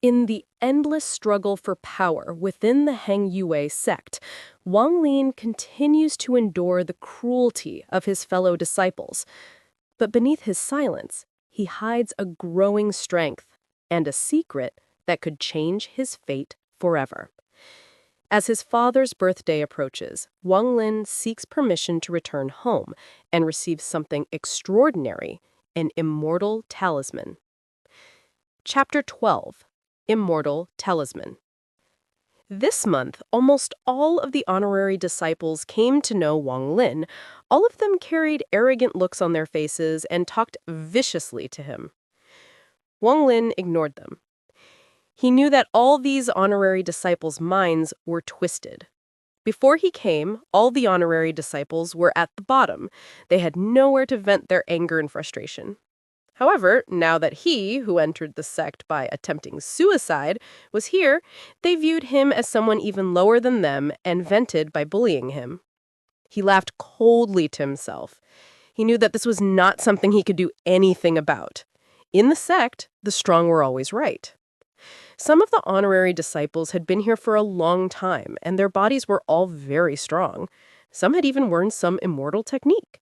In the endless struggle for power within the Heng Yue sect, Wang Lin continues to endure the cruelty of his fellow disciples. But beneath his silence, he hides a growing strength and a secret that could change his fate forever. As his father's birthday approaches, Wang Lin seeks permission to return home and receives something extraordinary, an immortal talisman. Chapter 12. Immortal Talisman. This month, almost all of the honorary disciples came to know Wang Lin. All of them carried arrogant looks on their faces and talked viciously to him. Wang Lin ignored them. He knew that all these honorary disciples' minds were twisted. Before he came, all the honorary disciples were at the bottom. They had nowhere to vent their anger and frustration. However, now that he, who entered the sect by attempting suicide, was here, they viewed him as someone even lower than them and vented by bullying him. He laughed coldly to himself. He knew that this was not something he could do anything about. In the sect, the strong were always right. Some of the honorary disciples had been here for a long time, and their bodies were all very strong. Some had even learned some immortal technique.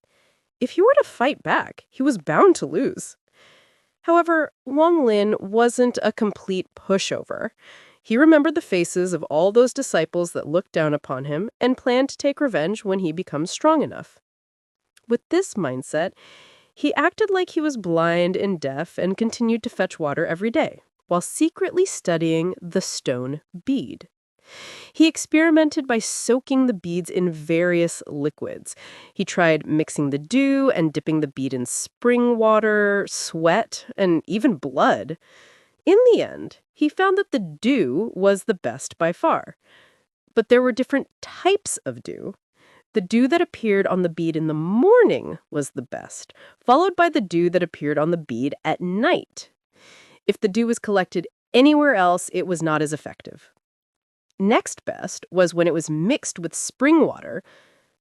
If he were to fight back, he was bound to lose. However, Wang Lin wasn't a complete pushover. He remembered the faces of all those disciples that looked down upon him and planned to take revenge when he becomes strong enough. With this mindset, he acted like he was blind and deaf and continued to fetch water every day, while secretly studying the stone bead. He experimented by soaking the beads in various liquids. He tried mixing the dew and dipping the bead in spring water, sweat, and even blood. In the end, he found that the dew was the best by far. But there were different types of dew. The dew that appeared on the bead in the morning was the best, followed by the dew that appeared on the bead at night. If the dew was collected anywhere else, it was not as effective. Next best was when it was mixed with spring water.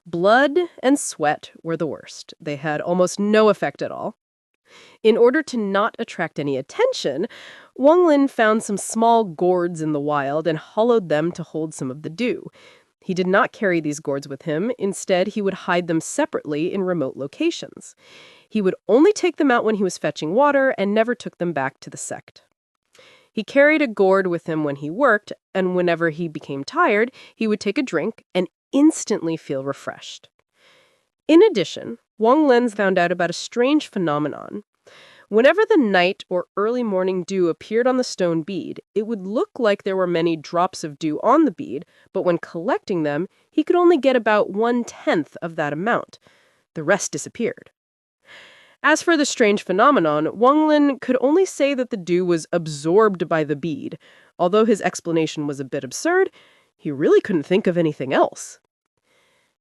Blood and sweat were the worst. They had almost no effect at all. In order to not attract any attention, Wang Lin found some small gourds in the wild and hollowed them to hold some of the dew. He did not carry these gourds with him. Instead, he would hide them separately in remote locations. He would only take them out when he was fetching water and never took them back to the sect. He carried a gourd with him when he worked, and whenever he became tired, he would take a drink and instantly feel refreshed. In addition, Wang Lin found out about a strange phenomenon. Whenever the night or early morning dew appeared on the stone bead, it would look like there were many drops of dew on the bead, but when collecting them, he could only get about 1/10 of that amount. The rest disappeared. As for the strange phenomenon, Wang Lin could only say that the dew was absorbed by the bead. Although his explanation was a bit absurd, he really couldn't think of anything else.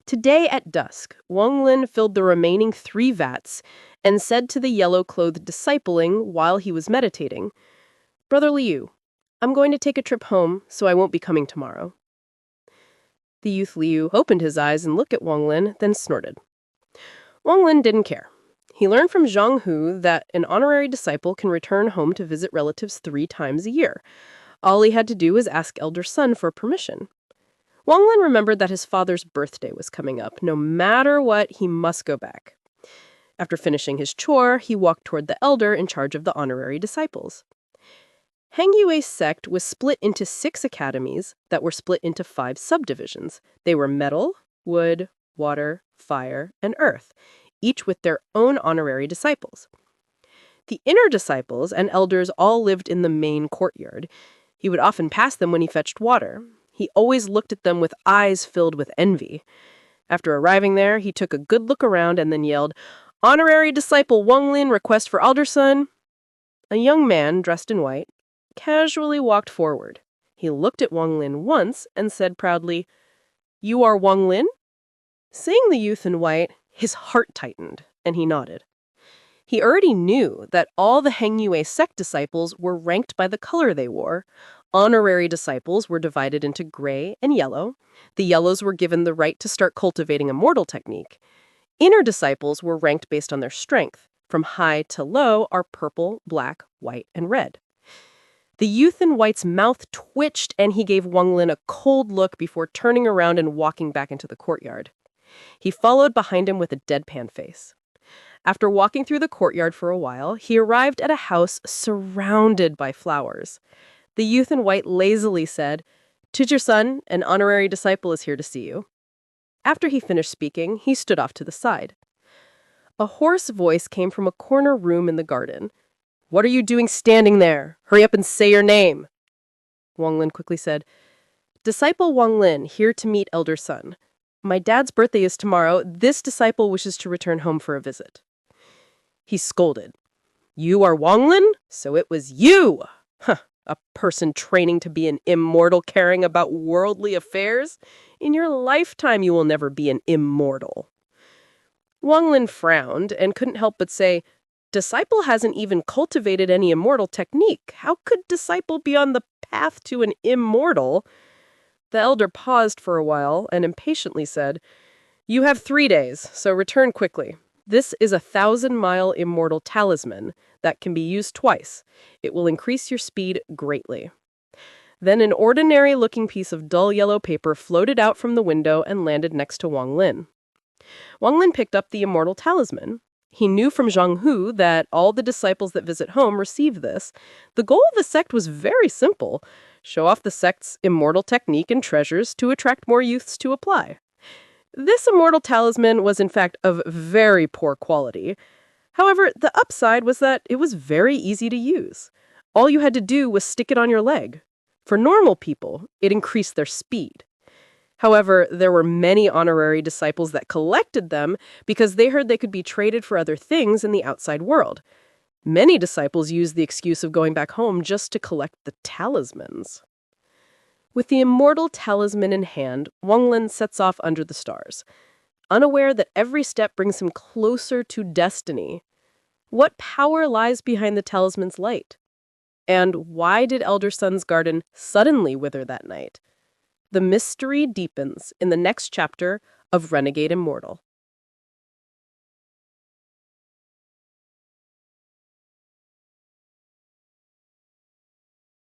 Today at dusk, Wang Lin filled the remaining 3 vats and said to the yellow-clothed discipling while he was meditating, "Brother Liu, I'm going to take a trip home, so I won't be coming tomorrow." The youth Liu opened his eyes and looked at Wang Lin, then snorted. Wang Lin didn't care. He learned from Zhang Hu that an honorary disciple can return home to visit relatives 3 times a year. All he had to do was ask elder son for permission. Wang Lin remembered that his father's birthday was coming up. No matter what, he must go back. After finishing his chore, he walked toward the elder in charge of the honorary disciples. Heng Yue's sect was split into 6 academies that were split into 5 subdivisions. They were metal, wood, water, fire, and earth, each with their own honorary disciples. The inner disciples and elders all lived in the main courtyard. He would often pass them when he fetched water. He always looked at them with eyes filled with envy. After arriving there, he took a good look around and then yelled, "Honorary disciple Wang Lin, request for Alderson." A young man, dressed in white, casually walked forward. He looked at Wang Lin once and said proudly, "You are Wang Lin?" Seeing the youth in white, his heart tightened, and he nodded. He already knew that all the Heng Yue sect disciples were ranked by the color they wore. Honorary disciples were divided into gray and yellow. The yellows were given the right to start cultivating immortal technique. Inner disciples were ranked based on their strength. From high to low are purple, black, white, and red. The youth in white's mouth twitched, and he gave Wang Lin a cold look before turning around and walking back into the courtyard. He followed behind him with a deadpan face. After walking through the courtyard for a while, he arrived at a house surrounded by flowers. The youth in white lazily said, "Teacher Sun, an honorary disciple is here to see you." After he finished speaking, he stood off to the side. A hoarse voice came from a corner room in the garden. "What are you doing standing there? Hurry up and say your name." Wang Lin quickly said, "Disciple Wang Lin, here to meet Elder Sun. My dad's birthday is tomorrow. This disciple wishes to return home for a visit." He scolded. "You are Wang Lin? So it was you! Huh, a person training to be an immortal caring about worldly affairs? In your lifetime you will never be an immortal." Wang Lin frowned and couldn't help but say, "Disciple hasn't even cultivated any immortal technique. How could disciple be on the path to an immortal?" The elder paused for a while and impatiently said, "You have 3 days, so return quickly. This is a 1,000-mile Immortal Talisman that can be used twice. It will increase your speed greatly." Then an ordinary-looking piece of dull yellow paper floated out from the window and landed next to Wang Lin. Wang Lin picked up the Immortal Talisman. He knew from Zhang Hu that all the disciples that visit home receive this. The goal of the sect was very simple: show off the sect's immortal technique and treasures to attract more youths to apply. This Immortal Talisman was in fact of very poor quality. However, the upside was that it was very easy to use. All you had to do was stick it on your leg. For normal people, it increased their speed. However, there were many honorary disciples that collected them because they heard they could be traded for other things in the outside world. Many disciples used the excuse of going back home just to collect the talismans. With the Immortal Talisman in hand, Wang Lin sets off under the stars, unaware that every step brings him closer to destiny. What power lies behind the talisman's light? And why did Elder Sun's garden suddenly wither that night? The mystery deepens in the next chapter of Renegade Immortal.